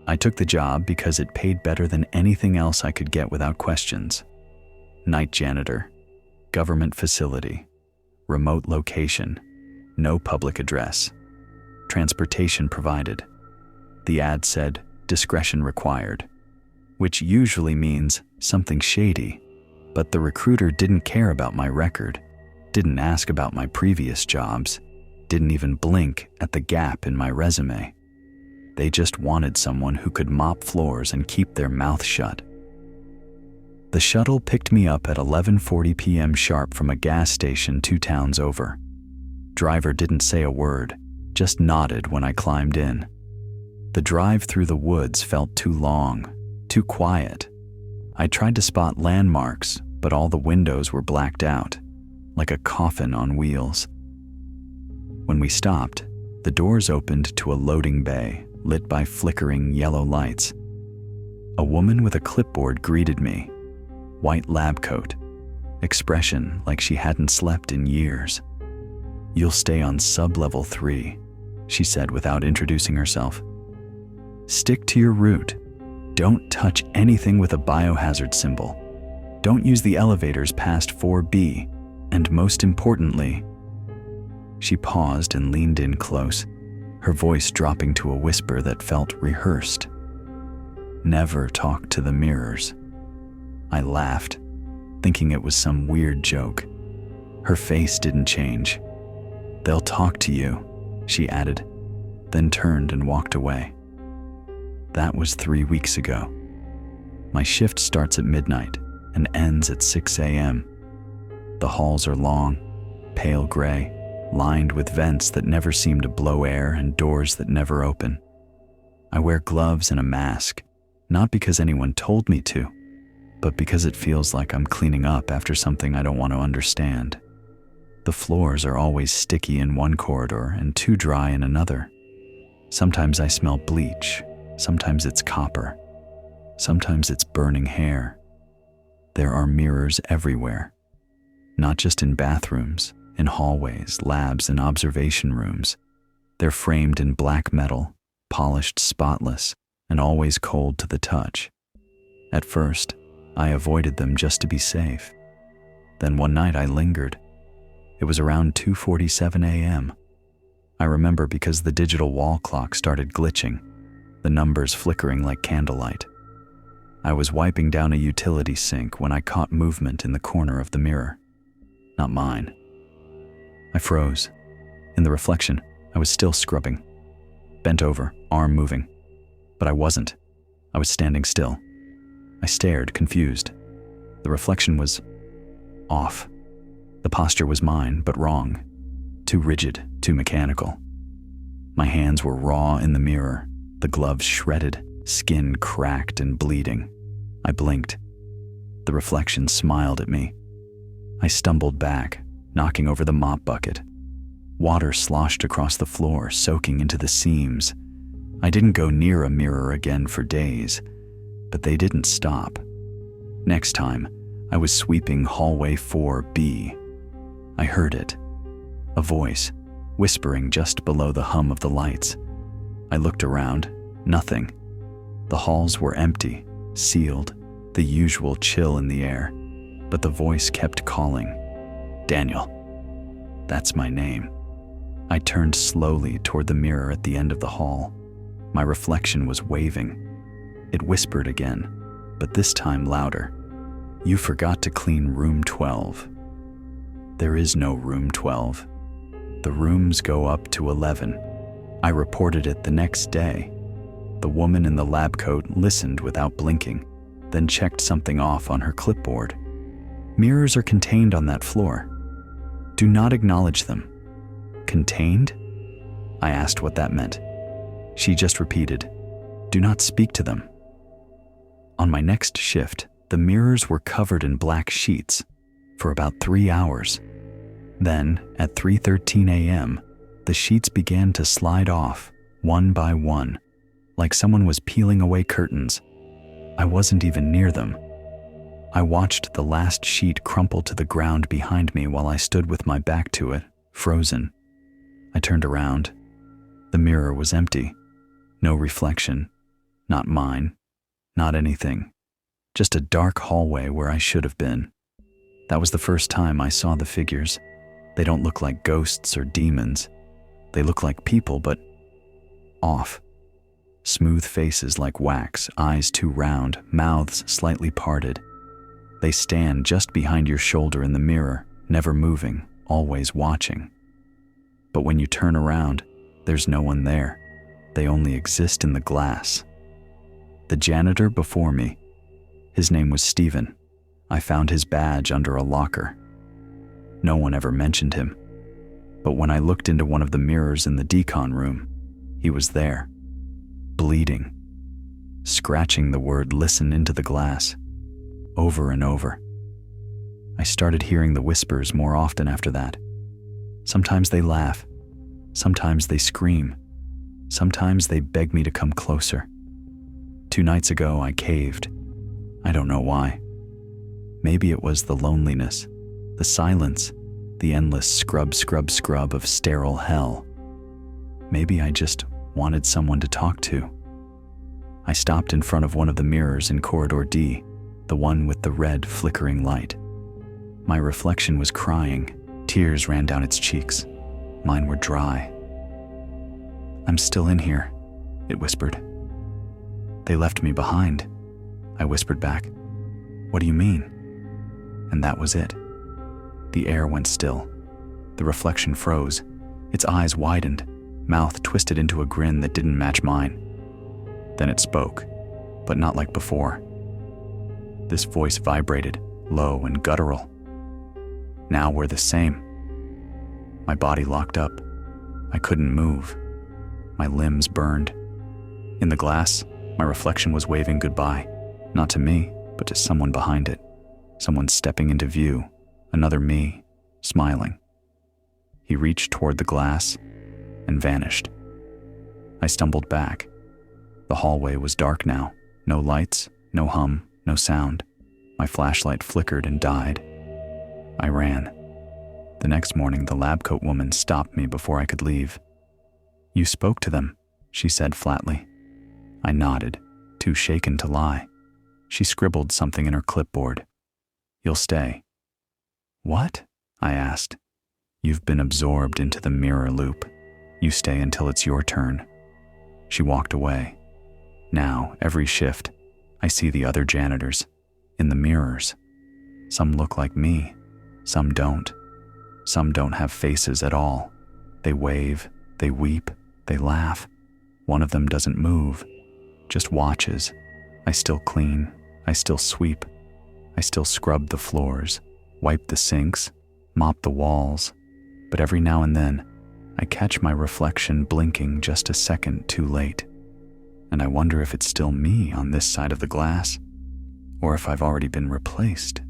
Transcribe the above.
I took the job because it paid better than anything else I could get without questions. Night janitor, government facility, remote location, no public address, transportation provided. The ad said, discretion required, which usually means something shady, but the recruiter didn't care about my record, didn't ask about my previous jobs, didn't even blink at the gap in my resume. They just wanted someone who could mop floors and keep their mouth shut. The shuttle picked me up at 11:40 p.m. sharp from a gas station 2 towns over. Driver didn't say a word, just nodded when I climbed in. The drive through the woods felt too long, too quiet. I tried to spot landmarks, but all the windows were blacked out, like a coffin on wheels. When we stopped, the doors opened to a loading bay lit by flickering yellow lights. A woman with a clipboard greeted me, white lab coat, expression like she hadn't slept in years. "You'll stay on sub-level 3, she said without introducing herself. "Stick to your route. Don't touch anything with a biohazard symbol. Don't use the elevators past 4B, and most importantly..." She paused and leaned in close, her voice dropping to a whisper that felt rehearsed. "Never talk to the mirrors." I laughed, thinking it was some weird joke. Her face didn't change. "They'll talk to you," she added, then turned and walked away. That was 3 weeks ago. My shift starts at midnight and ends at 6 a.m. The halls are long, pale gray, lined with vents that never seem to blow air and doors that never open. I wear gloves and a mask, not because anyone told me to, but because it feels like I'm cleaning up after something I don't want to understand. The floors are always sticky in one corridor and too dry in another. Sometimes I smell bleach, sometimes it's copper, sometimes it's burning hair. There are mirrors everywhere, not just in bathrooms, in hallways, labs, and observation rooms. They're framed in black metal, polished spotless, and always cold to the touch. At first, I avoided them just to be safe. Then one night I lingered. It was around 2:47 a.m. I remember because the digital wall clock started glitching, the numbers flickering like candlelight. I was wiping down a utility sink when I caught movement in the corner of the mirror. Not mine. I froze. In the reflection, I was still scrubbing. Bent over, arm moving. But I wasn't. I was standing still. I stared, confused. The reflection was off. The posture was mine, but wrong. Too rigid, too mechanical. My hands were raw in the mirror, the gloves shredded, skin cracked and bleeding. I blinked. The reflection smiled at me. I stumbled back, knocking over the mop bucket. Water sloshed across the floor, soaking into the seams. I didn't go near a mirror again for days, but they didn't stop. Next time, I was sweeping hallway 4B. I heard it. A voice, whispering just below the hum of the lights. I looked around. Nothing. The halls were empty, sealed, the usual chill in the air. But the voice kept calling. "Daniel." That's my name. I turned slowly toward the mirror at the end of the hall. My reflection was waving. It whispered again, but this time louder. "You forgot to clean room 12. There is no room 12. The rooms go up to 11. I reported it the next day. The woman in the lab coat listened without blinking, then checked something off on her clipboard. "Mirrors are contained on that floor. Do not acknowledge them." Contained? I asked what that meant. She just repeated, "Do not speak to them." On my next shift, the mirrors were covered in black sheets for about 3 hours. Then, at 3:13 a.m., the sheets began to slide off, one by one, like someone was peeling away curtains. I wasn't even near them. I watched the last sheet crumple to the ground behind me while I stood with my back to it, frozen. I turned around. The mirror was empty. No reflection. Not mine. Not anything. Just a dark hallway where I should have been. That was the first time I saw the figures. They don't look like ghosts or demons. They look like people, but off. Smooth faces like wax, eyes too round, mouths slightly parted. They stand just behind your shoulder in the mirror, never moving, always watching. But when you turn around, there's no one there. They only exist in the glass. The janitor before me, his name was Stephen. I found his badge under a locker. No one ever mentioned him. But when I looked into one of the mirrors in the decon room, he was there, bleeding, scratching the word "listen" into the glass, over and over. I started hearing the whispers more often after that. Sometimes they laugh, sometimes they scream, sometimes they beg me to come closer. 2 nights ago, I caved. I don't know why. Maybe it was the loneliness, the silence, the endless scrub of sterile hell. Maybe I just wanted someone to talk to. I stopped in front of one of the mirrors in corridor D, the one with the red flickering light. My reflection was crying. Tears ran down its cheeks. Mine were dry. "I'm still in here," it whispered. "They left me behind," I whispered back. "What do you mean?" And that was it. The air went still. The reflection froze. Its eyes widened, mouth twisted into a grin that didn't match mine. Then it spoke, but not like before. This voice vibrated, low and guttural. "Now we're the same." My body locked up. I couldn't move. My limbs burned. In the glass, my reflection was waving goodbye, not to me, but to someone behind it. Someone stepping into view, another me, smiling. He reached toward the glass and vanished. I stumbled back. The hallway was dark now. No lights, no hum, no sound. My flashlight flickered and died. I ran. The next morning, the lab coat woman stopped me before I could leave. "You spoke to them," she said flatly. I nodded, too shaken to lie. She scribbled something in her clipboard. "You'll stay." "What?" I asked. "You've been absorbed into the mirror loop. You stay until it's your turn." She walked away. Now, every shift, I see the other janitors, in the mirrors. Some look like me, some don't. Some don't have faces at all. They wave, they weep, they laugh. One of them doesn't move, just watches. I still clean, I still sweep, I still scrub the floors, wipe the sinks, mop the walls. But every now and then, I catch my reflection blinking just a second too late. And I wonder if it's still me on this side of the glass, or if I've already been replaced.